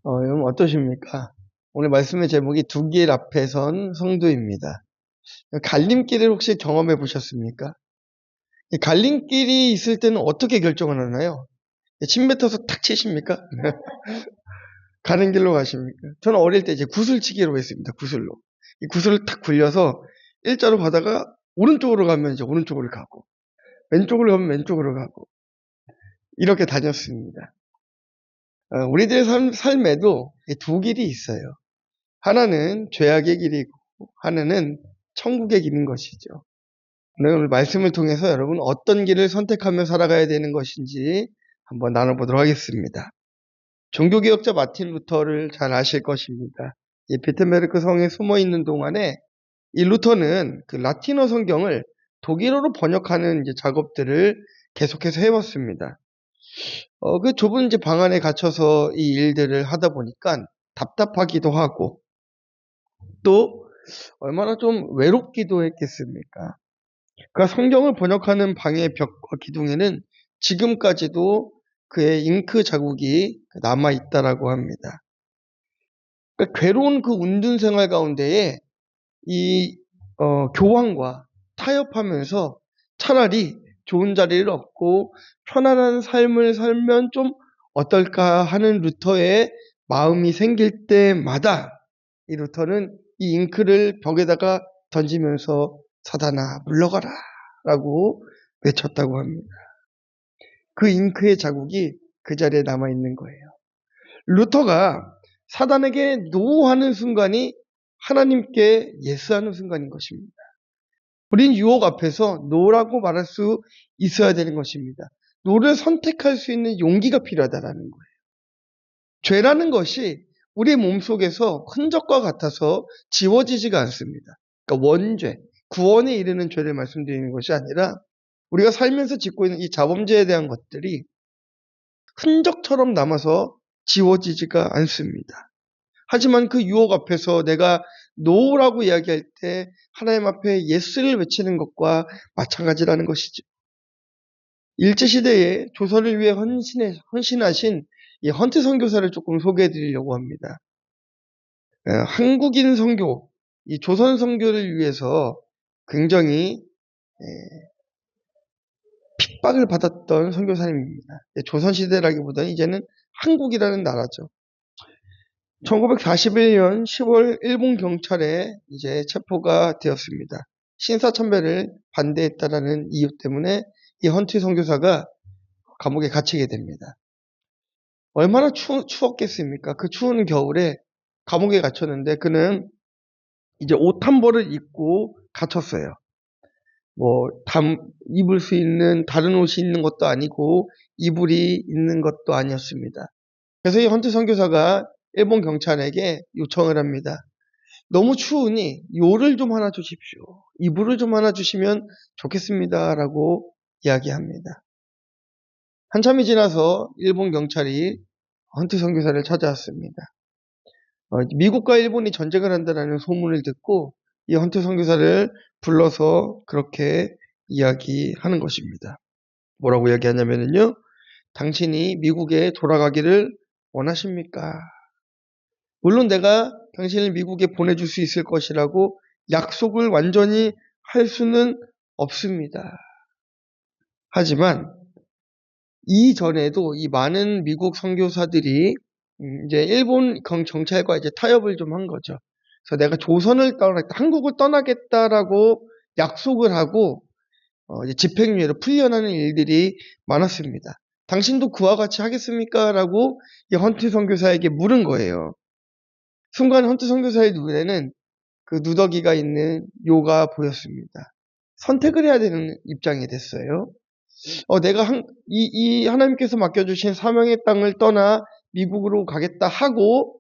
여러분 어떠십니까? 오늘 말씀의 제목이 두 길 앞에 선 성도입니다. 갈림길을 혹시 경험해 보셨습니까? 이 갈림길이 있을 때는 어떻게 결정을 하나요? 침 뱉어서 탁 치십니까? 가는 길로 가십니까? 저는 어릴 때 이제 구슬치기로 했습니다. 구슬로. 이 구슬을 탁 굴려서 일자로 가다가 오른쪽으로 가면 이제 오른쪽으로 가고, 왼쪽으로 가면 왼쪽으로 가고, 이렇게 다녔습니다. 우리들의 삶에도 이 두 길이 있어요. 하나는 죄악의 길이고 하나는 천국의 길인 것이죠. 오늘 말씀을 통해서 여러분 어떤 길을 선택하며 살아가야 되는 것인지 한번 나눠보도록 하겠습니다. 종교개혁자 마틴 루터를 잘 아실 것입니다. 이 비텐베르크 성에 숨어 있는 동안에 이 루터는 그 라틴어 성경을 독일어로 번역하는 이제 작업들을 계속해서 해왔습니다. 그 좁은 이제 방 안에 갇혀서 이 일들을 하다 보니까 답답하기도 하고 또 얼마나 좀 외롭기도 했겠습니까? 그 성경을 번역하는 방의 벽과 기둥에는 지금까지도 그의 잉크 자국이 남아 있다라고 합니다. 그러니까 괴로운 그 운둔 생활 가운데에 이 교황과 타협하면서 차라리 좋은 자리를 얻고 편안한 삶을 살면 좀 어떨까 하는 루터의 마음이 생길 때마다 이 루터는 이 잉크를 벽에다가 던지면서 사단아 물러가라 라고 외쳤다고 합니다. 그 잉크의 자국이 그 자리에 남아있는 거예요. 루터가 사단에게 노하는 순간이 하나님께 예스하는 순간인 것입니다. 우린 유혹 앞에서 노라고 말할 수 있어야 되는 것입니다. 노를 선택할 수 있는 용기가 필요하다는 거예요. 죄라는 것이 우리 몸속에서 흔적과 같아서 지워지지가 않습니다. 그러니까 원죄, 구원에 이르는 죄를 말씀드리는 것이 아니라 우리가 살면서 짓고 있는 이 자범죄에 대한 것들이 흔적처럼 남아서 지워지지가 않습니다. 하지만 그 유혹 앞에서 내가 노라고 이야기할 때 하나님 앞에 예스를 외치는 것과 마찬가지라는 것이죠. 일제시대에 조선을 위해 헌신하신 이 헌트 선교사를 조금 소개해 드리려고 합니다. 한국인 선교, 이 조선 선교를 위해서 굉장히 핍박을 받았던 선교사님입니다. 조선시대라기보다는 이제는 한국이라는 나라죠. 1941년 10월 일본 경찰에 이제 체포가 되었습니다. 신사참배를 반대했다라는 이유 때문에 이 헌트 선교사가 감옥에 갇히게 됩니다. 얼마나 추웠겠습니까? 그 추운 겨울에 감옥에 갇혔는데 그는 이제 옷 한 벌을 입고 갇혔어요. 입을 수 있는 다른 옷이 있는 것도 아니고 이불이 있는 것도 아니었습니다. 그래서 이 헌트 선교사가 일본 경찰에게 요청을 합니다. 너무 추우니 요를 좀 하나 주십시오. 이불을 좀 하나 주시면 좋겠습니다. 라고 이야기합니다. 한참이 지나서 일본 경찰이 헌트 선교사를 찾아왔습니다. 미국과 일본이 전쟁을 한다는 소문을 듣고 이 헌트 선교사를 불러서 그렇게 이야기하는 것입니다. 뭐라고 이야기하냐면요. 당신이 미국에 돌아가기를 원하십니까? 물론 내가 당신을 미국에 보내줄 수 있을 것이라고 약속을 완전히 할 수는 없습니다. 하지만 이전에도 이 많은 미국 선교사들이 이제 일본 정찰과 이제 타협을 좀 한 거죠. 그래서 내가 한국을 떠나겠다라고 약속을 하고 이제 집행유예로 풀려나는 일들이 많았습니다. 당신도 그와 같이 하겠습니까? 라고 이 헌트 선교사에게 물은 거예요. 순간 헌트 선교사의 눈에는 그 누더기가 있는 요가 보였습니다. 선택을 해야 되는 입장이 됐어요. 내가 이 하나님께서 맡겨주신 사명의 땅을 떠나 미국으로 가겠다 하고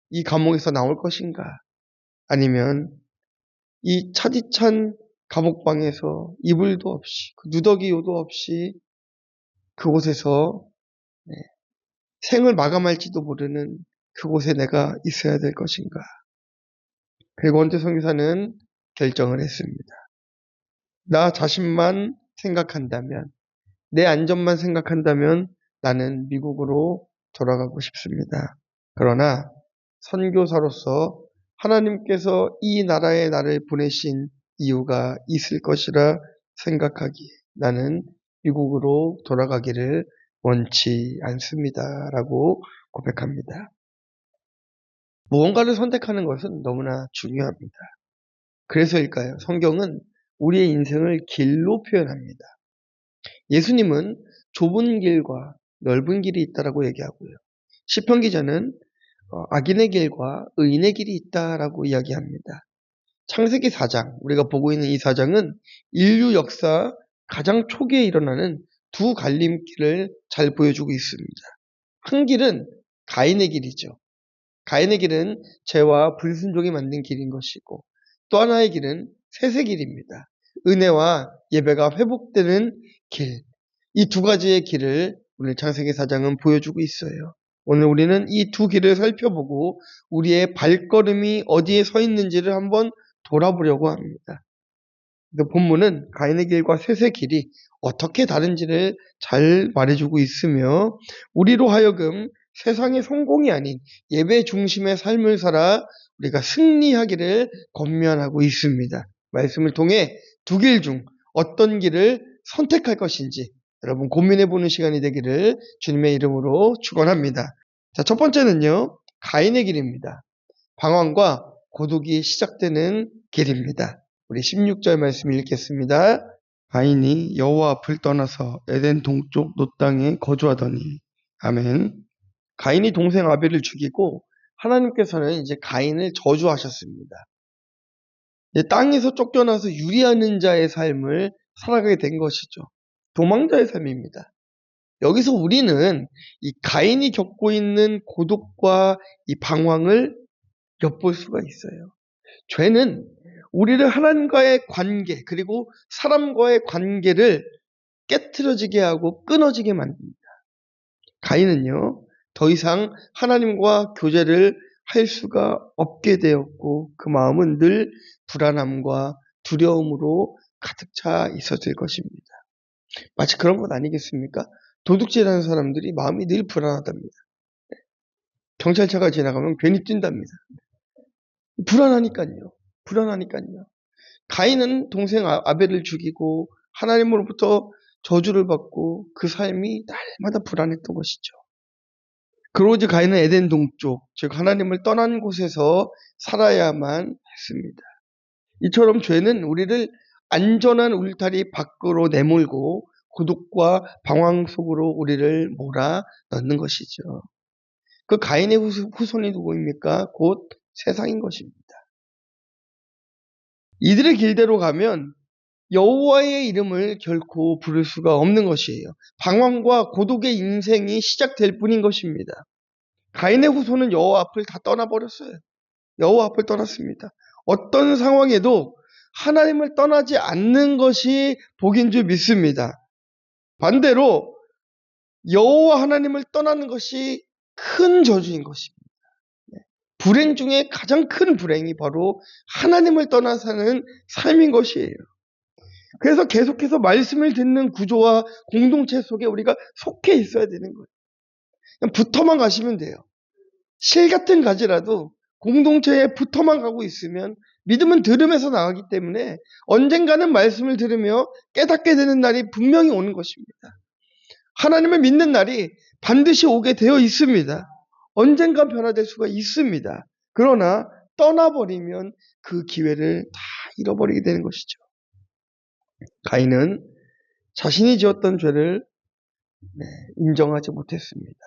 이 감옥에서 나올 것인가? 아니면 이 차디찬 감옥방에서 이불도 없이 누더기 요도 없이 그곳에서 생을 마감할지도 모르는 그곳에 내가 있어야 될 것인가? 그리고 헌트 선교사는 결정을 했습니다. 나 자신만 생각한다면, 내 안전만 생각한다면 나는 미국으로 돌아가고 싶습니다. 그러나 선교사로서 하나님께서 이 나라에 나를 보내신 이유가 있을 것이라 생각하기에 나는 미국으로 돌아가기를 원치 않습니다. 라고 고백합니다. 무언가를 선택하는 것은 너무나 중요합니다. 그래서일까요? 성경은 우리의 인생을 길로 표현합니다. 예수님은 좁은 길과 넓은 길이 있다라고 얘기하고요. 시편 기자는 악인의 길과 의인의 길이 있다라고 이야기합니다. 창세기 4장, 우리가 보고 있는 이 4장은 인류 역사 가장 초기에 일어나는 두 갈림길을 잘 보여주고 있습니다. 한 길은 가인의 길이죠. 가인의 길은 죄와 불순종이 만든 길인 것이고, 또 하나의 길은 셋의 길입니다. 은혜와 예배가 회복되는 길. 이 두 가지의 길을 오늘 창세기 4장은 보여주고 있어요. 오늘 우리는 이 두 길을 살펴보고 우리의 발걸음이 어디에 서 있는지를 한번 돌아보려고 합니다. 본문은 가인의 길과 셋의 길이 어떻게 다른지를 잘 말해주고 있으며 우리로 하여금 세상의 성공이 아닌 예배 중심의 삶을 살아 우리가 승리하기를 권면하고 있습니다. 말씀을 통해 두 길 중 어떤 길을 선택할 것인지 여러분 고민해보는 시간이 되기를 주님의 이름으로 축원합니다. 자, 첫 번째는요, 가인의 길입니다. 방황과 고독이 시작되는 길입니다. 우리 16절 말씀 읽겠습니다. 가인이 여호와 앞을 떠나서 에덴 동쪽 놋 땅에 거주하더니. 아멘. 가인이 동생 아벨을 죽이고 하나님께서는 이제 가인을 저주하셨습니다. 땅에서 쫓겨나서 유리하는 자의 삶을 살아가게 된 것이죠. 도망자의 삶입니다. 여기서 우리는 이 가인이 겪고 있는 고독과 이 방황을 엿볼 수가 있어요. 죄는 우리를 하나님과의 관계 그리고 사람과의 관계를 깨트려지게 하고 끊어지게 만듭니다. 가인은요, 더 이상 하나님과 교제를 할 수가 없게 되었고 그 마음은 늘 불안함과 두려움으로 가득 차 있었을 것입니다. 마치 그런 것 아니겠습니까? 도둑질하는 사람들이 마음이 늘 불안하답니다. 경찰차가 지나가면 괜히 뛴답니다. 불안하니까요. 가인은 동생 아벨을 죽이고 하나님으로부터 저주를 받고 그 삶이 날마다 불안했던 것이죠. 그러지 가인은 에덴 동쪽, 즉 하나님을 떠난 곳에서 살아야만 했습니다. 이처럼 죄는 우리를 안전한 울타리 밖으로 내몰고 고독과 방황 속으로 우리를 몰아넣는 것이죠. 그 가인의 후손이 누구입니까? 곧 세상인 것입니다. 이들의 길대로 가면 여호와의 이름을 결코 부를 수가 없는 것이에요. 방황과 고독의 인생이 시작될 뿐인 것입니다. 가인의 후손은 여호와 앞을 다 떠나버렸어요. 여호와 앞을 떠났습니다. 어떤 상황에도 하나님을 떠나지 않는 것이 복인 줄 믿습니다. 반대로 여호와 하나님을 떠나는 것이 큰 저주인 것입니다. 불행 중에 가장 큰 불행이 바로 하나님을 떠나 사는 삶인 것이에요. 그래서 계속해서 말씀을 듣는 구조와 공동체 속에 우리가 속해 있어야 되는 거예요. 그냥 붙어만 가시면 돼요. 실 같은 가지라도 공동체에 붙어만 가고 있으면 믿음은 들음에서 나가기 때문에 언젠가는 말씀을 들으며 깨닫게 되는 날이 분명히 오는 것입니다. 하나님을 믿는 날이 반드시 오게 되어 있습니다. 언젠가 변화될 수가 있습니다. 그러나 떠나버리면 그 기회를 다 잃어버리게 되는 것이죠. 가인은 자신이 지었던 죄를 인정하지 못했습니다.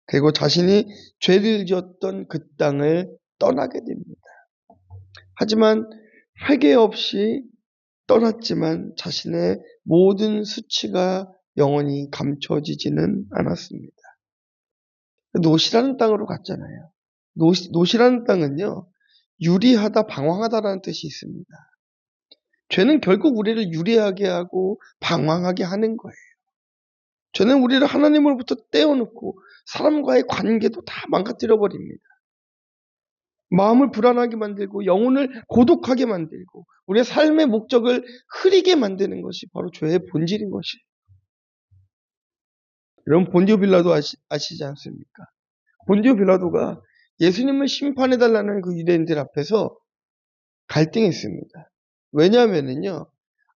그리고 자신이 죄를 지었던 그 땅을 떠나게 됩니다. 하지만 회개 없이 떠났지만 자신의 모든 수치가 영원히 감춰지지는 않았습니다. 놋이라는 땅으로 갔잖아요. 놋이라는 땅은요, 유리하다, 방황하다라는 뜻이 있습니다. 죄는 결국 우리를 유리하게 하고 방황하게 하는 거예요. 죄는 우리를 하나님으로부터 떼어놓고 사람과의 관계도 다 망가뜨려 버립니다. 마음을 불안하게 만들고 영혼을 고독하게 만들고 우리의 삶의 목적을 흐리게 만드는 것이 바로 죄의 본질인 것이에요. 여러분 본디오 빌라도 아시지 않습니까? 본디오 빌라도가 예수님을 심판해달라는 그 유대인들 앞에서 갈등했습니다. 왜냐하면요,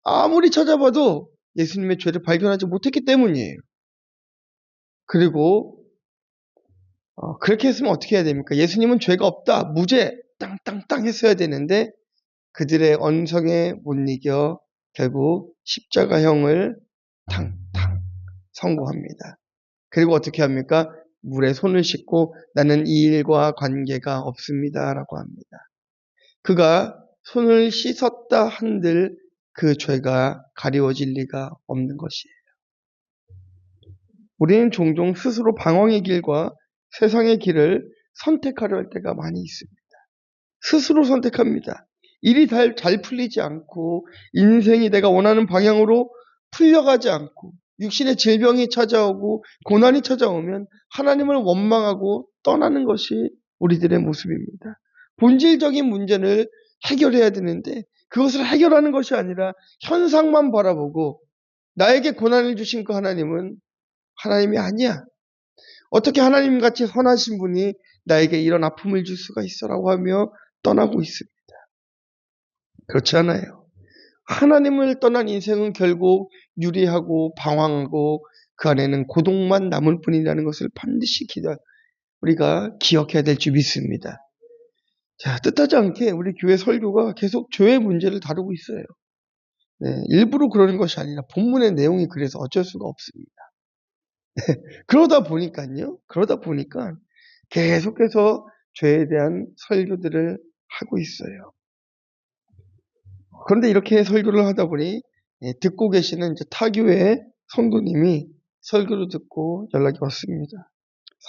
아무리 찾아봐도 예수님의 죄를 발견하지 못했기 때문이에요. 그리고 그렇게 했으면 어떻게 해야 됩니까? 예수님은 죄가 없다, 무죄, 땅땅땅 했어야 되는데 그들의 언성에 못 이겨 결국 십자가형을 탕탕 선고합니다. 그리고 어떻게 합니까? 물에 손을 씻고 나는 이 일과 관계가 없습니다 라고 합니다. 그가 손을 씻었다 한들 그 죄가 가리워질 리가 없는 것이에요. 우리는 종종 스스로 방황의 길과 세상의 길을 선택하려 할 때가 많이 있습니다. 스스로 선택합니다. 일이 잘 풀리지 않고 인생이 내가 원하는 방향으로 풀려가지 않고 육신의 질병이 찾아오고 고난이 찾아오면 하나님을 원망하고 떠나는 것이 우리들의 모습입니다. 본질적인 문제를 해결해야 되는데 그것을 해결하는 것이 아니라 현상만 바라보고 나에게 고난을 주신 그 하나님은 하나님이 아니야. 어떻게 하나님같이 선하신 분이 나에게 이런 아픔을 줄 수가 있어라고 하며 떠나고 있습니다. 그렇지 않아요. 하나님을 떠난 인생은 결국 유리하고 방황하고 그 안에는 고독만 남을 뿐이라는 것을 반드시 우리가 기억해야 될 줄 믿습니다. 자, 뜻하지 않게 우리 교회 설교가 계속 죄의 문제를 다루고 있어요. 네, 일부러 그러는 것이 아니라 본문의 내용이 그래서 어쩔 수가 없습니다. 그러다 보니까 계속해서 죄에 대한 설교들을 하고 있어요. 그런데 이렇게 설교를 하다 보니 듣고 계시는 이제 타교의 성도님이 설교를 듣고 연락이 왔습니다.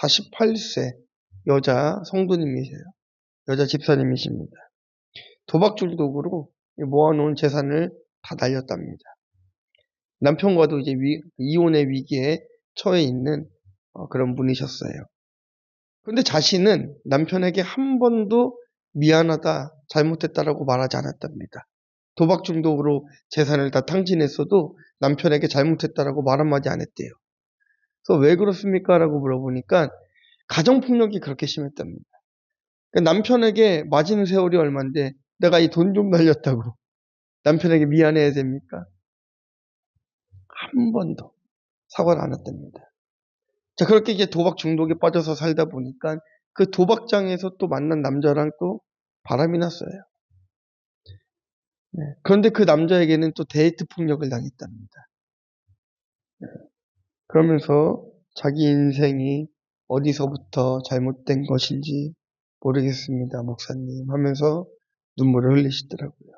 48세 여자 성도님이세요. 여자 집사님이십니다. 도박 중독으로 모아놓은 재산을 다 날렸답니다. 남편과도 이제 이혼의 위기에 처해 있는 그런 분이셨어요. 그런데 자신은 남편에게 한 번도 미안하다, 잘못했다라고 말하지 않았답니다. 도박 중독으로 재산을 다 탕진했어도 남편에게 잘못했다라고 말 한마디 안 했대요. 그래서 왜 그렇습니까? 라고 물어보니까 가정폭력이 그렇게 심했답니다. 그러니까 남편에게 맞은 세월이 얼만데 내가 이 돈 좀 날렸다고 남편에게 미안해야 됩니까? 한 번도 사과를 안 했답니다. 자, 그렇게 이제 도박 중독에 빠져서 살다 보니까 그 도박장에서 또 만난 남자랑 또 바람이 났어요. 네. 그런데 그 남자에게는 또 데이트 폭력을 당했답니다. 네. 그러면서 자기 인생이 어디서부터 잘못된 것인지 모르겠습니다, 목사님 하면서 눈물을 흘리시더라고요.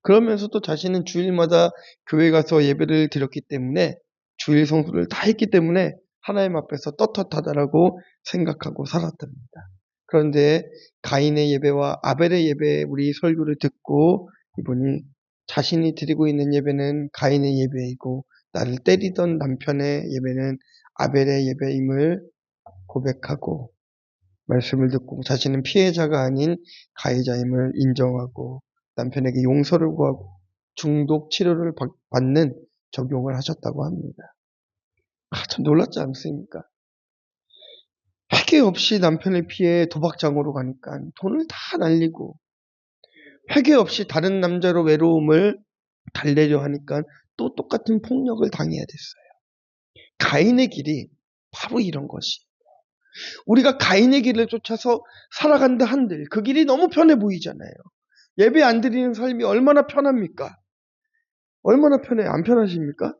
그러면서도 자신은 주일마다 교회 가서 예배를 드렸기 때문에 주일 성수를 다 했기 때문에 하나님 앞에서 떳떳하다라고 생각하고 살았답니다. 그런데 가인의 예배와 아벨의 예배 우리 설교를 듣고 이분이 자신이 드리고 있는 예배는 가인의 예배이고 나를 때리던 남편의 예배는 아벨의 예배임을 고백하고 말씀을 듣고 자신은 피해자가 아닌 가해자임을 인정하고 남편에게 용서를 구하고 중독 치료를 받는 적용을 하셨다고 합니다. 참 놀랍지 않습니까? 회개 없이 남편을 피해 도박장으로 가니까 돈을 다 날리고 회개 없이 다른 남자로 외로움을 달래려 하니까 또 똑같은 폭력을 당해야 됐어요. 가인의 길이 바로 이런 것이. 우리가 가인의 길을 쫓아서 살아간다 한들 그 길이 너무 편해 보이잖아요. 예배 안 드리는 삶이 얼마나 편합니까? 얼마나 편해요? 안 편하십니까?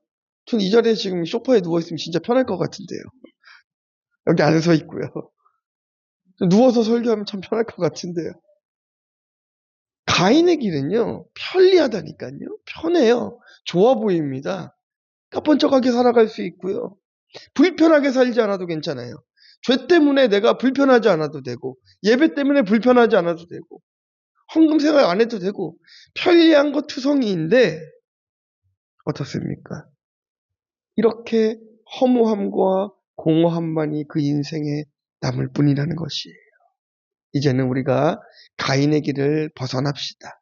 전 이 자리에 지금 소파에 누워있으면 진짜 편할 것 같은데요. 여기 안에 서 있고요. 누워서 설교하면 참 편할 것 같은데요. 가인의 길은요, 편리하다니까요. 편해요. 좋아 보입니다. 까뻔쩍하게 살아갈 수 있고요. 불편하게 살지 않아도 괜찮아요. 죄 때문에 내가 불편하지 않아도 되고, 예배 때문에 불편하지 않아도 되고, 헌금 생활 안 해도 되고, 편리한 것 투성이인데, 어떻습니까? 이렇게 허무함과 공허함만이 그 인생에 남을 뿐이라는 것이에요. 이제는 우리가 가인의 길을 벗어납시다.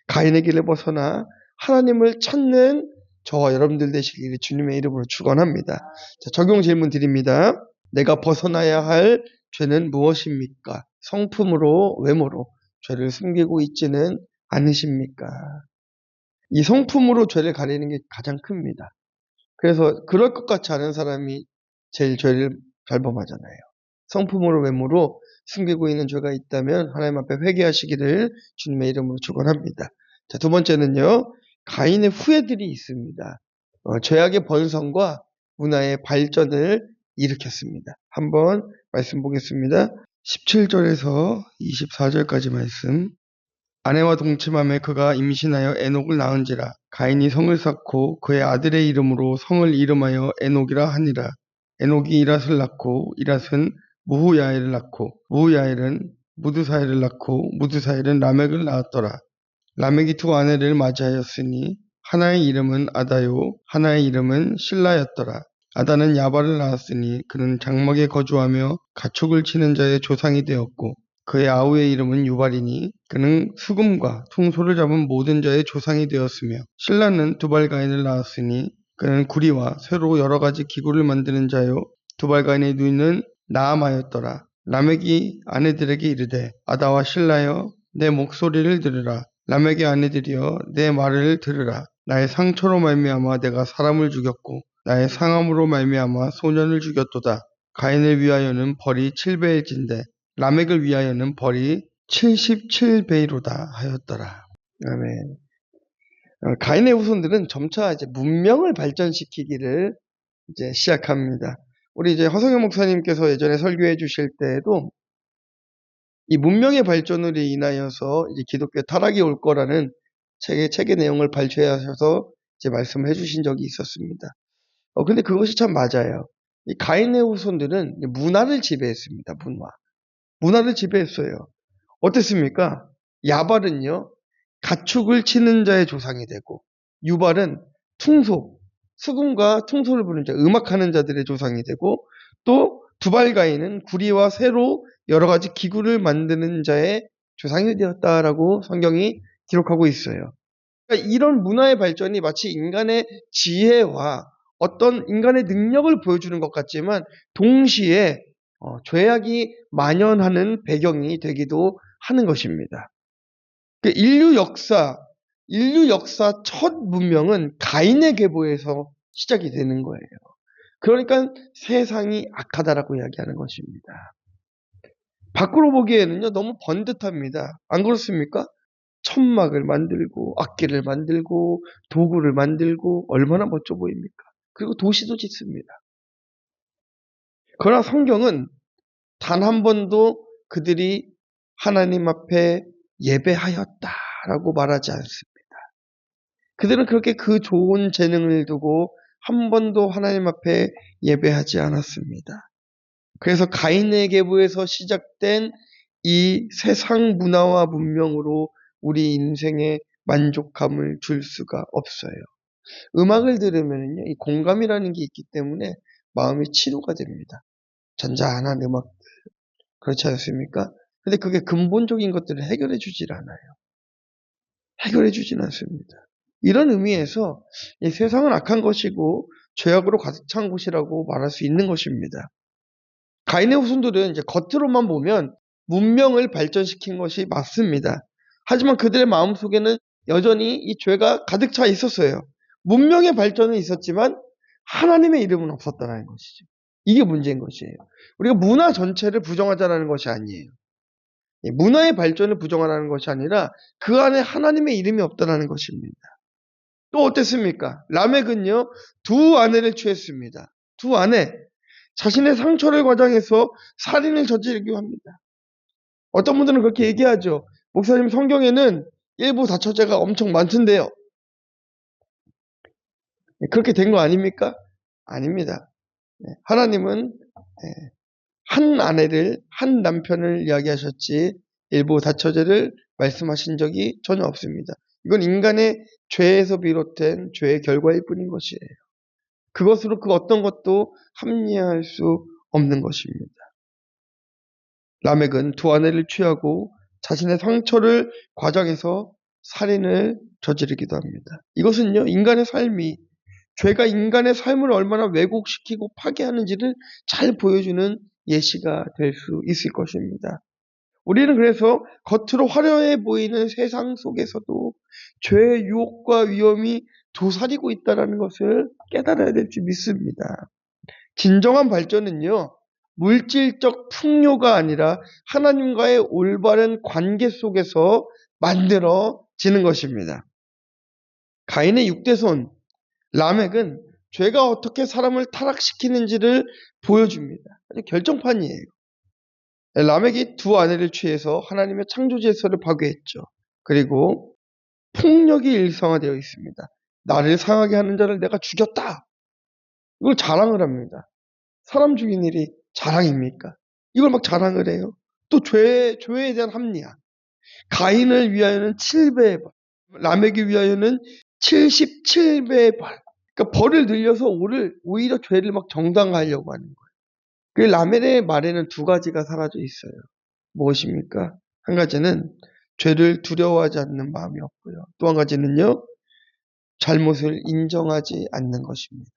가인의 길을 벗어나 하나님을 찾는 저와 여러분들 되시기를 주님의 이름으로 축원합니다. 자, 적용 질문 드립니다. 내가 벗어나야 할 죄는 무엇입니까? 성품으로, 외모로 죄를 숨기고 있지는 않으십니까? 이 성품으로 죄를 가리는 게 가장 큽니다. 그래서 그럴 것 같지 않은 사람이 제일 죄를 잘 범하잖아요. 성품으로, 외모로 숨기고 있는 죄가 있다면 하나님 앞에 회개하시기를 주님의 이름으로 축원합니다. 자, 두 번째는요. 가인의 후예들이 있습니다. 죄악의 번성과 문화의 발전을 일으켰습니다. 한번 말씀 보겠습니다. 17절에서 24절까지 말씀. 아내와 동침함에 그가 임신하여 에녹을 낳은지라. 가인이 성을 쌓고 그의 아들의 이름으로 성을 이름하여 에녹이라 하니라. 에녹이 이랏을 낳고 이랏은 무후야엘을 낳고 무후야엘은 무드사엘을 낳고 무드사엘은 라멕을 낳았더라. 라멕이 두 아내를 맞이하였으니 하나의 이름은 아다요 하나의 이름은 실라였더라. 아다는 야발을 낳았으니 그는 장막에 거주하며 가축을 치는 자의 조상이 되었고 그의 아우의 이름은 유발이니 그는 수금과 퉁소를 잡은 모든 자의 조상이 되었으며 실라는 두발가인을 낳았으니 그는 구리와 쇠로 여러 가지 기구를 만드는 자요 두발가인의 누이는 나아마였더라. 라멕이 아내들에게 이르되 아다와 실라여 내 목소리를 들으라. 라멕의 아내들이여 내 말을 들으라. 나의 상처로 말미암아 내가 사람을 죽였고 나의 상함으로 말미암아 소년을 죽였도다. 가인을 위하여는 벌이 7배일진데 라멕을 위하여는 벌이 77배이로다 하였더라. 아멘. 가인의 후손들은 점차 이제 문명을 발전시키기를 이제 시작합니다. 우리 이제 허성현 목사님께서 예전에 설교해 주실 때에도 이 문명의 발전으로 인하여서 이제 기독교 타락이 올 거라는 책의 내용을 발췌하셔서 이제 말씀을 해주신 적이 있었습니다. 근데 그것이 참 맞아요. 이 가인의 후손들은 문화를 지배했습니다. 문화를 지배했어요. 어땠습니까? 야발은요, 가축을 치는 자의 조상이 되고, 유발은 수금과 퉁소를 부는 자, 음악하는 자들의 조상이 되고, 또 두발가인은 구리와 쇠로 여러 가지 기구를 만드는 자의 조상이 되었다라고 성경이 기록하고 있어요. 그러니까 이런 문화의 발전이 마치 인간의 지혜와 어떤 인간의 능력을 보여주는 것 같지만 동시에 죄악이 만연하는 배경이 되기도 하는 것입니다. 인류 역사 첫 문명은 가인의 계보에서 시작이 되는 거예요. 그러니까 세상이 악하다라고 이야기하는 것입니다. 밖으로 보기에는요, 너무 번듯합니다. 안 그렇습니까? 천막을 만들고, 악기를 만들고, 도구를 만들고, 얼마나 멋져 보입니까? 그리고 도시도 짓습니다. 그러나 성경은 단 한 번도 그들이 하나님 앞에 예배하였다라고 말하지 않습니다. 그들은 그렇게 그 좋은 재능을 두고 한 번도 하나님 앞에 예배하지 않았습니다. 그래서 가인의 계보에서 시작된 이 세상 문화와 문명으로 우리 인생에 만족감을 줄 수가 없어요. 음악을 들으면요, 이 공감이라는 게 있기 때문에 마음이 치료가 됩니다. 잔잔한 음악, 그렇지 않습니까? 근데 그게 근본적인 것들을 해결해 주질 않아요. 해결해 주진 않습니다. 이런 의미에서 이 세상은 악한 것이고 죄악으로 가득 찬 곳이라고 말할 수 있는 것입니다. 가인의 후손들은 이제 겉으로만 보면 문명을 발전시킨 것이 맞습니다. 하지만 그들의 마음속에는 여전히 이 죄가 가득 차 있었어요. 문명의 발전은 있었지만 하나님의 이름은 없었다는 것이죠. 이게 문제인 것이에요. 우리가 문화 전체를 부정하자는 것이 아니에요. 문화의 발전을 부정하라는 것이 아니라 그 안에 하나님의 이름이 없다는 것입니다. 또 어땠습니까? 라멕은요, 두 아내를 취했습니다. 두 아내. 자신의 상처를 과장해서 살인을 저지르기도 합니다. 어떤 분들은 그렇게 얘기하죠. 목사님, 성경에는 일부 다처제가 엄청 많던데요. 그렇게 된 거 아닙니까? 아닙니다. 하나님은 한 아내를, 한 남편을 이야기하셨지 일부 다처제를 말씀하신 적이 전혀 없습니다. 이건 인간의 죄에서 비롯된 죄의 결과일 뿐인 것이에요. 그것으로 그 어떤 것도 합리화할 수 없는 것입니다. 라멕은 두 아내를 취하고 자신의 상처를 과장해서 살인을 저지르기도 합니다. 이것은요, 인간의 삶이, 죄가 인간의 삶을 얼마나 왜곡시키고 파괴하는지를 잘 보여주는 예시가 될 수 있을 것입니다. 우리는 그래서 겉으로 화려해 보이는 세상 속에서도 죄의 유혹과 위험이 도사리고 있다는 것을 깨달아야 될 줄 믿습니다. 진정한 발전은요, 물질적 풍요가 아니라 하나님과의 올바른 관계 속에서 만들어지는 것입니다. 가인의 6대손 라멕은 죄가 어떻게 사람을 타락시키는지를 보여줍니다. 아주 결정판이에요. 라멕이 두 아내를 취해서 하나님의 창조 질서를 파괴했죠. 그리고 폭력이 일상화되어 있습니다. 나를 상하게 하는 자를 내가 죽였다. 이걸 자랑을 합니다. 사람 죽인 일이 자랑입니까? 이걸 막 자랑을 해요. 또 죄에 대한 합리화. 가인을 위하여는 7배의 벌, 라멕을 위하여는 77배의 벌. 그러니까 벌을 늘려서 오히려 죄를 막 정당화하려고 하는 거예요. 그 라멜의 말에는 두 가지가 사라져 있어요. 무엇입니까? 한 가지는 죄를 두려워하지 않는 마음이 없고요. 또 한 가지는요, 잘못을 인정하지 않는 것입니다.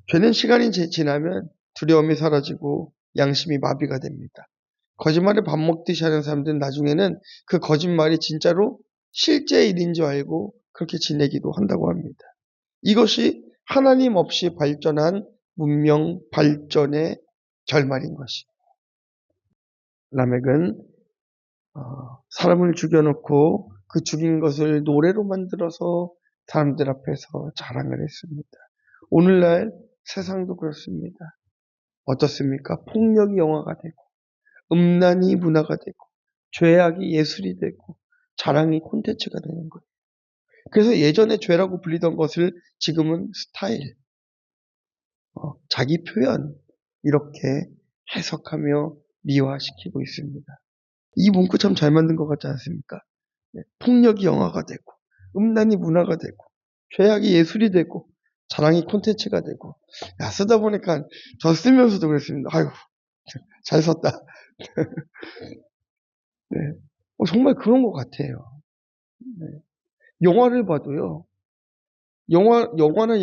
죄는 시간이 지나면 두려움이 사라지고 양심이 마비가 됩니다. 거짓말에 밥 먹듯이 하는 사람들은 나중에는 그 거짓말이 진짜로 실제 일인 줄 알고 그렇게 지내기도 한다고 합니다. 이것이 하나님 없이 발전한 문명 발전의 결말인 것입니다. 라멕은 사람을 죽여놓고 그 죽인 것을 노래로 만들어서 사람들 앞에서 자랑을 했습니다. 오늘날 세상도 그렇습니다. 어떻습니까? 폭력이 영화가 되고 음란이 문화가 되고 죄악이 예술이 되고 자랑이 콘텐츠가 되는 거예요. 그래서 예전에 죄라고 불리던 것을 지금은 스타일, 자기 표현 이렇게 해석하며 미화시키고 있습니다. 이 문구 참 잘 만든 것 같지 않습니까? 폭력이 영화가 되고 음란이 문화가 되고 죄악이 예술이 되고 자랑이 콘텐츠가 되고 쓰다 보니까 저 쓰면서도 그랬습니다. 아이고 잘 썼다. 네. 정말 그런 것 같아요. 네. 영화를 봐도요. 영화나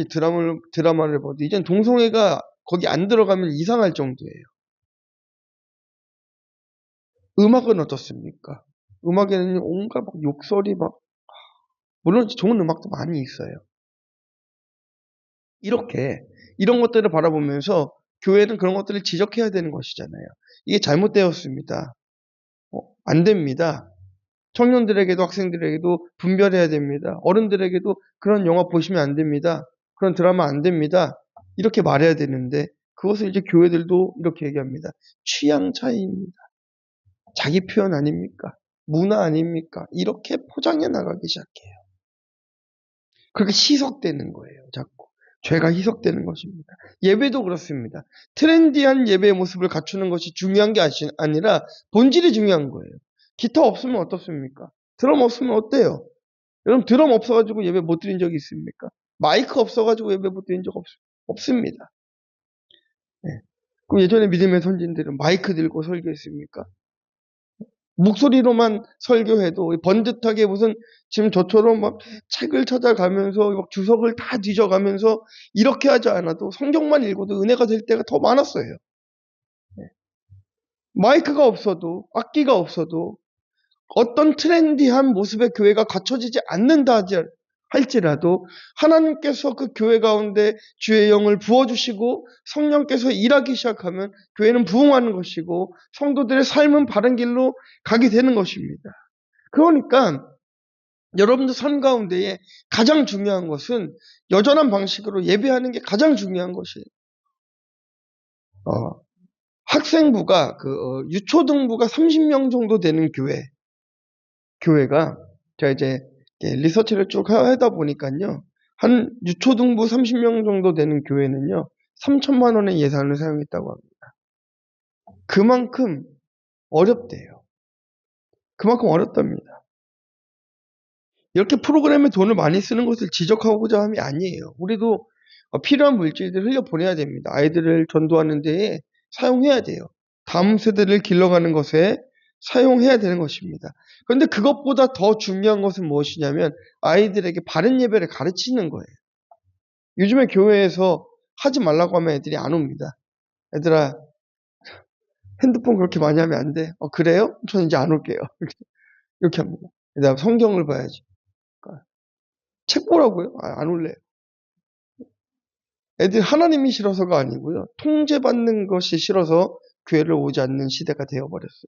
드라마를 봐도 이젠 동성애가 거기 안 들어가면 이상할 정도예요. 음악은 어떻습니까? 음악에는 온갖 욕설이 물론 좋은 음악도 많이 있어요. 이런 것들을 바라보면서 교회는 그런 것들을 지적해야 되는 것이잖아요. 이게 잘못되었습니다. 안 됩니다. 청년들에게도 학생들에게도 분별해야 됩니다. 어른들에게도 그런 영화 보시면 안 됩니다. 그런 드라마 안 됩니다. 이렇게 말해야 되는데 그것을 이제 교회들도 이렇게 얘기합니다. 취향 차이입니다. 자기 표현 아닙니까? 문화 아닙니까? 이렇게 포장해 나가기 시작해요. 그렇게 희석되는 거예요. 자꾸. 죄가 희석되는 것입니다. 예배도 그렇습니다. 트렌디한 예배의 모습을 갖추는 것이 중요한 게 아니라 본질이 중요한 거예요. 기타 없으면 어떻습니까? 드럼 없으면 어때요? 여러분 드럼 없어가지고 예배 못 드린 적이 있습니까? 마이크 없어가지고 예배 못 드린 적 없습니다. 네. 그럼 예전에 믿음의 선진들은 마이크 들고 설교했습니까? 목소리로만 설교해도 번듯하게 무슨 지금 저처럼 막 책을 찾아가면서 막 주석을 다 뒤져가면서 이렇게 하지 않아도 성경만 읽어도 은혜가 될 때가 더 많았어요. 마이크가 없어도 악기가 없어도 어떤 트렌디한 모습의 교회가 갖춰지지 않는다 할지라도 하나님께서 그 교회 가운데 주의 영을 부어주시고 성령께서 일하기 시작하면 교회는 부흥하는 것이고 성도들의 삶은 바른 길로 가게 되는 것입니다. 그러니까 여러분들 삶 가운데에 가장 중요한 것은 여전한 방식으로 예배하는 게 가장 중요한 것이에요. 학생부가 유초등부가 30명 정도 되는 교회가 제가 이제 리서치를 쭉 하다 보니까요. 한 유초등부 30명 정도 되는 교회는요. 3천만 원의 예산을 사용했다고 합니다. 그만큼 어렵대요. 그만큼 어렵답니다. 이렇게 프로그램에 돈을 많이 쓰는 것을 지적하고자 함이 아니에요. 우리도 필요한 물질들을 흘려보내야 됩니다. 아이들을 전도하는 데에 사용해야 돼요. 다음 세대를 길러가는 것에 사용해야 되는 것입니다. 그런데 그것보다 더 중요한 것은 무엇이냐면 아이들에게 바른 예배를 가르치는 거예요. 요즘에 교회에서 하지 말라고 하면 애들이 안 옵니다. 얘들아, 핸드폰 그렇게 많이 하면 안 돼. 그래요? 저는 이제 안 올게요. 이렇게 합니다. 그다음 성경을 봐야지. 책 보라고요? 안 올래요. 애들 하나님이 싫어서가 아니고요. 통제받는 것이 싫어서 교회를 오지 않는 시대가 되어버렸어요.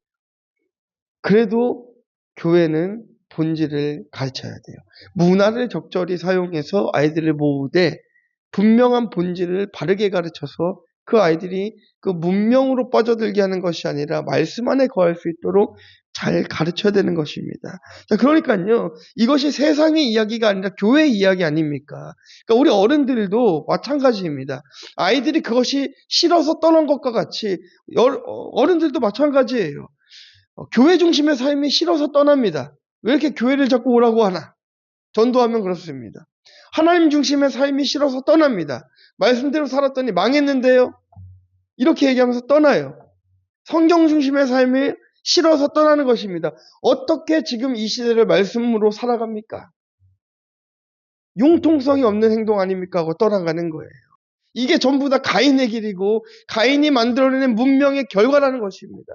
그래도 교회는 본질을 가르쳐야 돼요. 문화를 적절히 사용해서 아이들을 모으되 분명한 본질을 바르게 가르쳐서 그 아이들이 그 문명으로 빠져들게 하는 것이 아니라 말씀 안에 거할 수 있도록 잘 가르쳐야 되는 것입니다. 자, 그러니까요. 이것이 세상의 이야기가 아니라 교회의 이야기 아닙니까? 그러니까 우리 어른들도 마찬가지입니다. 아이들이 그것이 싫어서 떠난 것과 같이 어른들도 마찬가지예요. 교회 중심의 삶이 싫어서 떠납니다. 왜 이렇게 교회를 자꾸 오라고 하나? 전도하면 그렇습니다. 하나님 중심의 삶이 싫어서 떠납니다. 말씀대로 살았더니 망했는데요. 이렇게 얘기하면서 떠나요. 성경 중심의 삶이 싫어서 떠나는 것입니다. 어떻게 지금 이 시대를 말씀으로 살아갑니까? 융통성이 없는 행동 아닙니까? 하고 떠나가는 거예요. 이게 전부 다 가인의 길이고 가인이 만들어내는 문명의 결과라는 것입니다.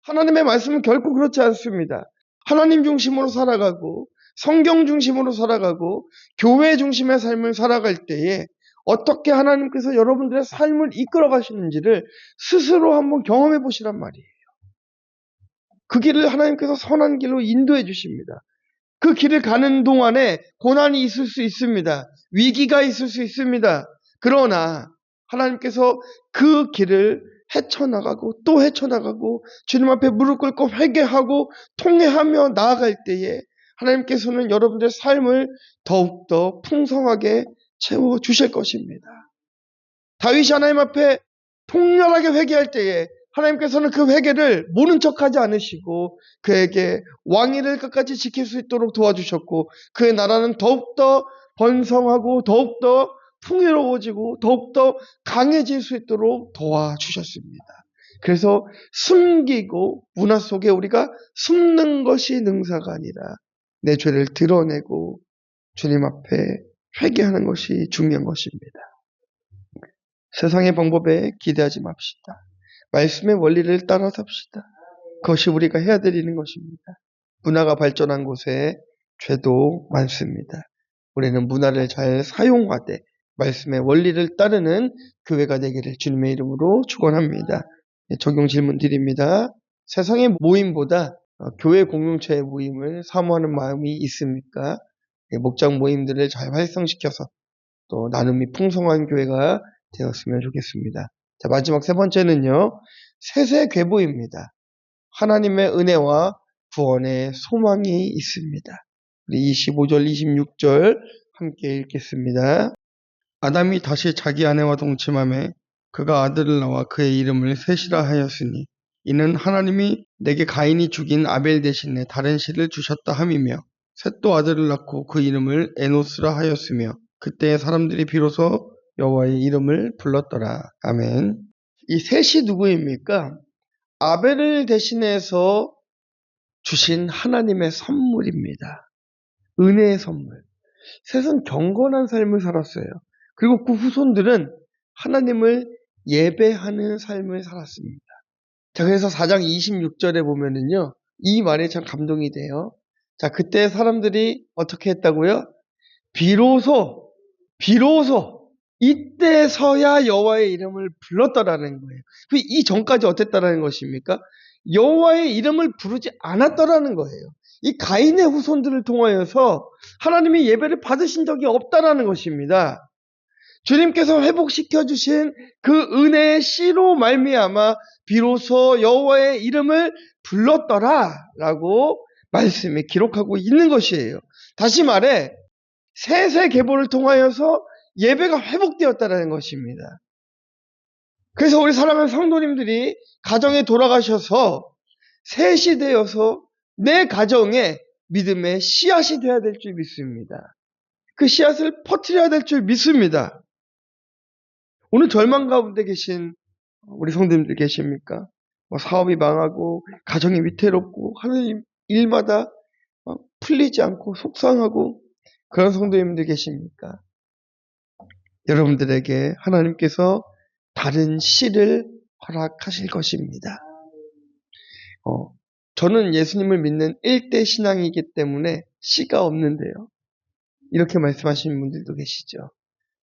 하나님의 말씀은 결코 그렇지 않습니다. 하나님 중심으로 살아가고 성경 중심으로 살아가고 교회 중심의 삶을 살아갈 때에 어떻게 하나님께서 여러분들의 삶을 이끌어 가시는지를 스스로 한번 경험해 보시란 말이에요. 그 길을 하나님께서 선한 길로 인도해 주십니다. 그 길을 가는 동안에 고난이 있을 수 있습니다. 위기가 있을 수 있습니다. 그러나 하나님께서 그 길을 헤쳐나가고 또 헤쳐나가고 주님 앞에 무릎 꿇고 회개하고 통회하며 나아갈 때에 하나님께서는 여러분들의 삶을 더욱더 풍성하게 채워주실 것입니다. 다윗이 하나님 앞에 통렬하게 회개할 때에 하나님께서는 그 회개를 모른 척하지 않으시고 그에게 왕위를 끝까지 지킬 수 있도록 도와주셨고 그의 나라는 더욱더 번성하고 더욱더 풍요로워지고 더욱더 강해질 수 있도록 도와주셨습니다. 그래서 숨기고 문화 속에 우리가 숨는 것이 능사가 아니라 내 죄를 드러내고 주님 앞에 회개하는 것이 중요한 것입니다. 세상의 방법에 기대하지 맙시다. 말씀의 원리를 따라 삽시다. 그것이 우리가 해야 될 일인 것입니다. 문화가 발전한 곳에 죄도 많습니다. 우리는 문화를 잘 사용하되 말씀의 원리를 따르는 교회가 되기를 주님의 이름으로 축원합니다. 적용 질문 드립니다. 세상의 모임보다 교회 공동체의 모임을 사모하는 마음이 있습니까? 목장 모임들을 잘 활성시켜서 또 나눔이 풍성한 교회가 되었으면 좋겠습니다. 자, 마지막 세 번째는요. 세세괴보입니다. 하나님의 은혜와 구원의 소망이 있습니다. 우리 25절, 26절 함께 읽겠습니다. 아담이 다시 자기 아내와 동침하매 그가 아들을 낳아 그의 이름을 셋이라 하였으니 이는 하나님이 내게 가인이 죽인 아벨 대신에 다른 씨를 주셨다 함이며 셋도 아들을 낳고 그 이름을 에노스라 하였으며 그때의 사람들이 비로소 여호와의 이름을 불렀더라. 아멘. 이 셋이 누구입니까? 아벨을 대신해서 주신 하나님의 선물입니다. 은혜의 선물. 셋은 경건한 삶을 살았어요. 그리고 그 후손들은 하나님을 예배하는 삶을 살았습니다. 자, 그래서 4장 26절에 보면은요, 이 말에 참 감동이 돼요. 자, 그때 사람들이 어떻게 했다고요? 비로소 이때서야 여호와의 이름을 불렀더라는 거예요. 이 전까지 어땠다라는 것입니까? 여호와의 이름을 부르지 않았더라는 거예요. 이 가인의 후손들을 통하여서 하나님이 예배를 받으신 적이 없다라는 것입니다. 주님께서 회복시켜 주신 그 은혜의 씨로 말미암아 비로소 여호와의 이름을 불렀더라라고 말씀에 기록하고 있는 것이에요. 다시 말해 세세계보를 통하여서 예배가 회복되었다는 것입니다. 그래서 우리 사랑하는 성도님들이 가정에 돌아가셔서 셋이 되어서 내 가정에 믿음의 씨앗이 되어야 될 줄 믿습니다. 그 씨앗을 퍼뜨려야 될 줄 믿습니다. 오늘 절망 가운데 계신 우리 성도님들 계십니까? 사업이 망하고 가정이 위태롭고 하는 일마다 풀리지 않고 속상하고 그런 성도님들 계십니까? 여러분들에게 하나님께서 다른 씨를 허락하실 것입니다. 저는 예수님을 믿는 1대 신앙이기 때문에 씨가 없는데요. 이렇게 말씀하시는 분들도 계시죠.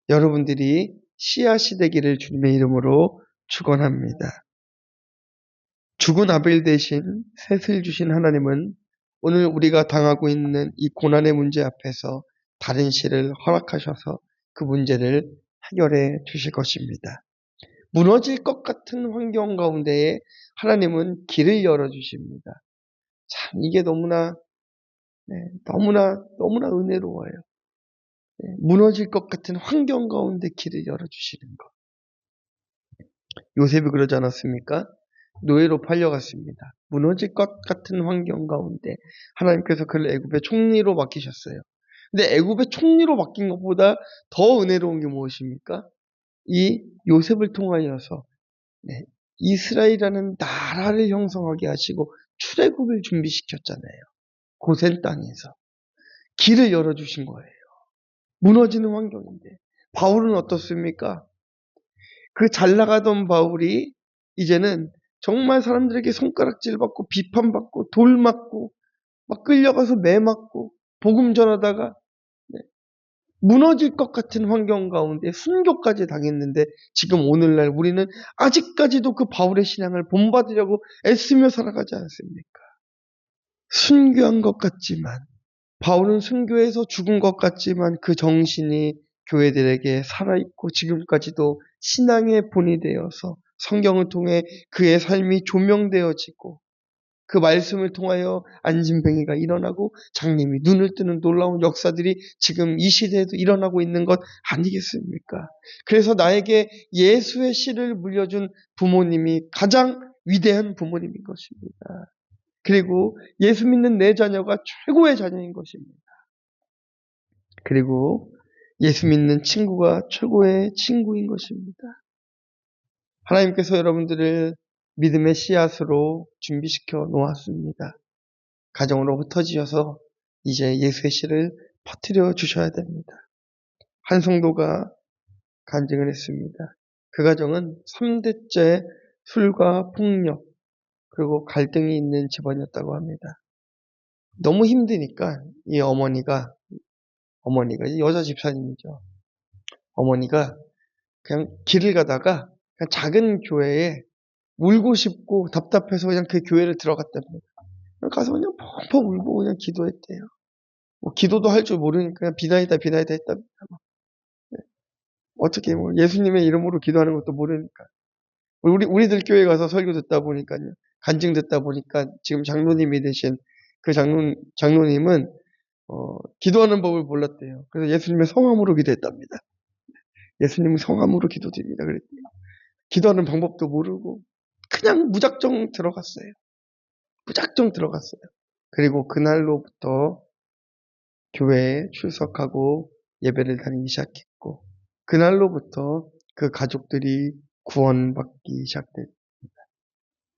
여러분들이 씨앗이 되기를 주님의 이름으로 축원합니다. 죽은 아벨 대신 셋을 주신 하나님은 오늘 우리가 당하고 있는 이 고난의 문제 앞에서 다른 씨를 허락하셔서 그 문제를 해결해 주실 것입니다. 무너질 것 같은 환경 가운데에 하나님은 길을 열어주십니다. 참 이게 너무나 은혜로워요. 무너질 것 같은 환경 가운데 길을 열어주시는 것. 요셉이 그러지 않았습니까? 노예로 팔려갔습니다. 무너질 것 같은 환경 가운데 하나님께서 그를 애굽의 총리로 맡기셨어요. 근데 애굽의 총리로 맡긴 것보다 더 은혜로운 게 무엇입니까? 이 요셉을 통하여서 이스라엘이라는 나라를 형성하게 하시고 출애굽을 준비시켰잖아요. 고센 땅에서. 길을 열어주신 거예요. 무너지는 환경인데. 바울은 어떻습니까? 그 잘 나가던 바울이 이제는 정말 사람들에게 손가락질 받고 비판받고 돌 맞고 막 끌려가서 매 맞고 복음 전하다가 무너질 것 같은 환경 가운데 순교까지 당했는데 지금 오늘날 우리는 아직까지도 그 바울의 신앙을 본받으려고 애쓰며 살아가지 않습니까? 순교한 것 같지만 바울은 순교해서 죽은 것 같지만 그 정신이 교회들에게 살아있고 지금까지도 신앙의 본이 되어서 성경을 통해 그의 삶이 조명되어지고 그 말씀을 통하여 안진뱅이가 일어나고 장님이 눈을 뜨는 놀라운 역사들이 지금 이 시대에도 일어나고 있는 것 아니겠습니까? 그래서 나에게 예수의 씨를 물려준 부모님이 가장 위대한 부모님인 것입니다. 그리고 예수 믿는 내 자녀가 최고의 자녀인 것입니다. 그리고 예수 믿는 친구가 최고의 친구인 것입니다. 하나님께서 여러분들을 믿음의 씨앗으로 준비시켜 놓았습니다. 가정으로 흩어지셔서 이제 예수의 씨를 퍼뜨려 주셔야 됩니다. 한 성도가 간증을 했습니다. 그 가정은 3대째 술과 폭력 그리고 갈등이 있는 집안이었다고 합니다. 너무 힘드니까 이 어머니가 여자 집사님이죠. 어머니가 그냥 길을 가다가 그냥 작은 교회에 울고 싶고 답답해서 그냥 그 교회를 들어갔답니다. 가서 그냥 펑펑 울고 그냥 기도했대요. 뭐 기도도 할 줄 모르니까 그냥 비나이다 했답니다. 어떻게 뭐 예수님의 이름으로 기도하는 것도 모르니까. 우리들 교회 가서 설교 듣다 보니까요. 간증 듣다 보니까 지금 장로님이 되신 그 장로님은 기도하는 법을 몰랐대요. 그래서 예수님의 성함으로 기도했답니다. 예수님은 성함으로 기도드립니다. 그랬대요. 기도하는 방법도 모르고 그냥 무작정 들어갔어요. 그리고 그날로부터 교회에 출석하고 예배를 다니기 시작했고 그날로부터 그 가족들이 구원받기 시작됐습니다.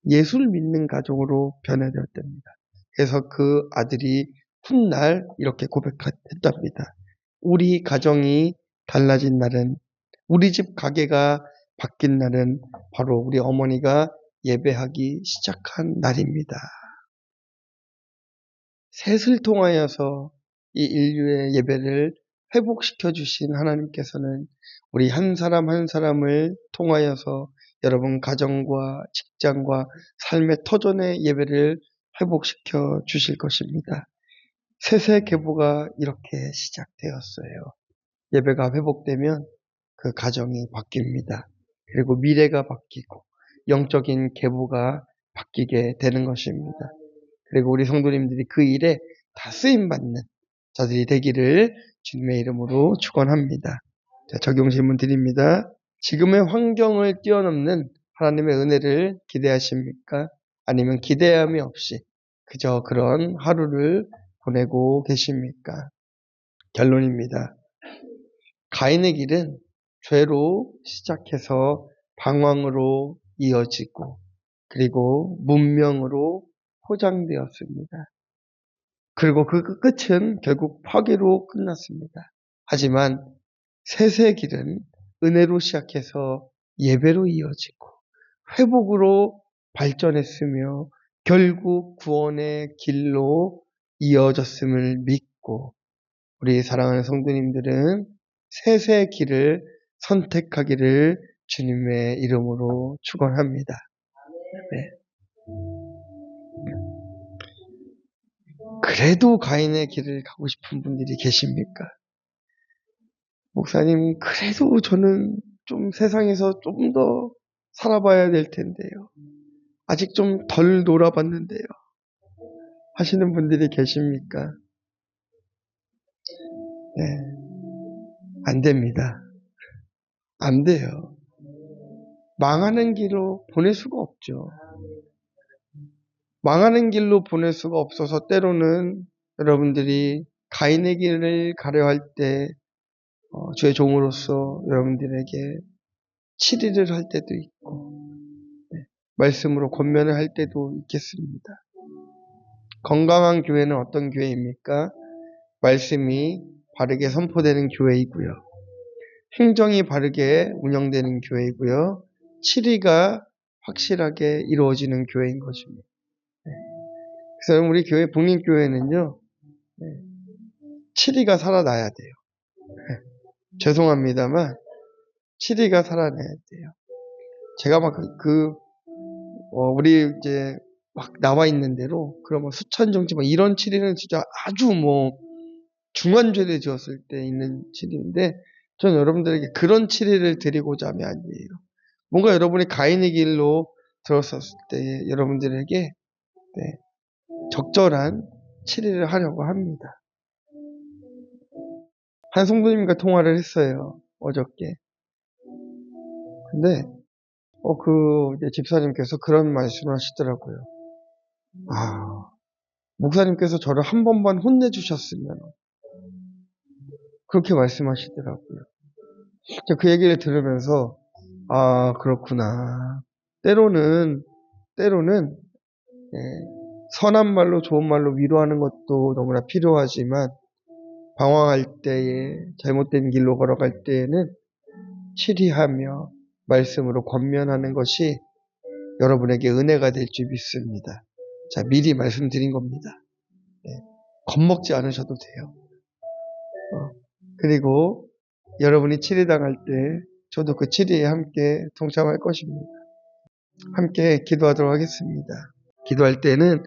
예수를 믿는 가족으로 변화되었답니다. 그래서 그 아들이 훗날 이렇게 고백했답니다. 우리 가정이 달라진 날은 우리 집 가게가 바뀐 날은 바로 우리 어머니가 예배하기 시작한 날입니다. 셋을 통하여서 이 인류의 예배를 회복시켜 주신 하나님께서는 우리 한 사람 한 사람을 통하여서 여러분 가정과 직장과 삶의 터전의 예배를 회복시켜 주실 것입니다. 셋의 계보가 이렇게 시작되었어요. 예배가 회복되면 그 가정이 바뀝니다. 그리고 미래가 바뀌고 영적인 계보가 바뀌게 되는 것입니다. 그리고 우리 성도님들이 그 일에 다 쓰임받는 자들이 되기를 주님의 이름으로 축원합니다. 자, 적용 질문 드립니다. 지금의 환경을 뛰어넘는 하나님의 은혜를 기대하십니까? 아니면 기대함이 없이 그저 그런 하루를 보내고 계십니까? 결론입니다. 가인의 길은 죄로 시작해서 방황으로 이어지고 그리고 문명으로 포장되었습니다. 그리고 그 끝은 결국 파괴로 끝났습니다. 하지만 셋의 길은 은혜로 시작해서 예배로 이어지고 회복으로 발전했으며 결국 구원의 길로 이어졌음을 믿고 우리 사랑하는 성도님들은 셋의 길을 선택하기를 주님의 이름으로 축원합니다. 네. 그래도 가인의 길을 가고 싶은 분들이 계십니까? 목사님, 그래도 저는 좀 세상에서 좀 더 살아봐야 될 텐데요. 아직 좀 덜 놀아봤는데요. 하시는 분들이 계십니까? 네. 안 됩니다. 안 돼요. 망하는 길로 보낼 수가 없죠. 망하는 길로 보낼 수가 없어서 때로는 여러분들이 가인의 길을 가려 할 때 주의 종으로서 여러분들에게 치리를 할 때도 있고 말씀으로 권면을 할 때도 있겠습니다. 건강한 교회는 어떤 교회입니까? 말씀이 바르게 선포되는 교회이고요. 행정이 바르게 운영되는 교회이고요. 치리가 확실하게 이루어지는 교회인 것입니다. 그래서 우리 교회 복림교회는요. 치리가 살아나야 돼요. 죄송합니다만 치리가 살아나야 돼요. 제가 막 우리 이제 막 나와 있는 대로 그러면 수천 정치 막 이런 치리는 진짜 아주 중환죄를 지었을 때 있는 치리인데 저는 여러분들에게 그런 치리를 드리고자 함이 아니에요. 뭔가 여러분이 가인의 길로 들었었을 때 여러분들에게 적절한 치리를 하려고 합니다. 한 성도님과 통화를 했어요. 어저께. 근데 이제 집사님께서 그런 말씀을 하시더라고요. 목사님께서 저를 한 번만 혼내주셨으면 그렇게 말씀하시더라고요. 그 얘기를 들으면서 그렇구나. 때로는 선한 말로 좋은 말로 위로하는 것도 너무나 필요하지만 방황할 때에 잘못된 길로 걸어갈 때에는 치리하며 말씀으로 권면하는 것이 여러분에게 은혜가 될 줄 믿습니다. 자, 미리 말씀드린 겁니다. 겁먹지 않으셔도 돼요. 그리고 여러분이 치리당할 때 저도 그 치리에 함께 동참할 것입니다. 함께 기도하도록 하겠습니다. 기도할 때는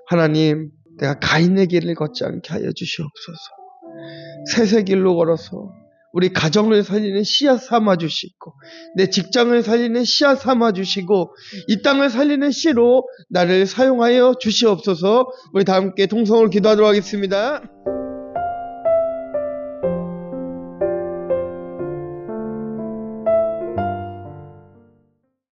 하나님, 내가 가인의 길을 걷지 않게 하여 주시옵소서. 셋의 길로 걸어서 우리 가정을 살리는 씨앗 삼아 주시고 내 직장을 살리는 씨앗 삼아 주시고 이 땅을 살리는 씨로 나를 사용하여 주시옵소서. 우리 다 함께 통성으로 기도하도록 하겠습니다.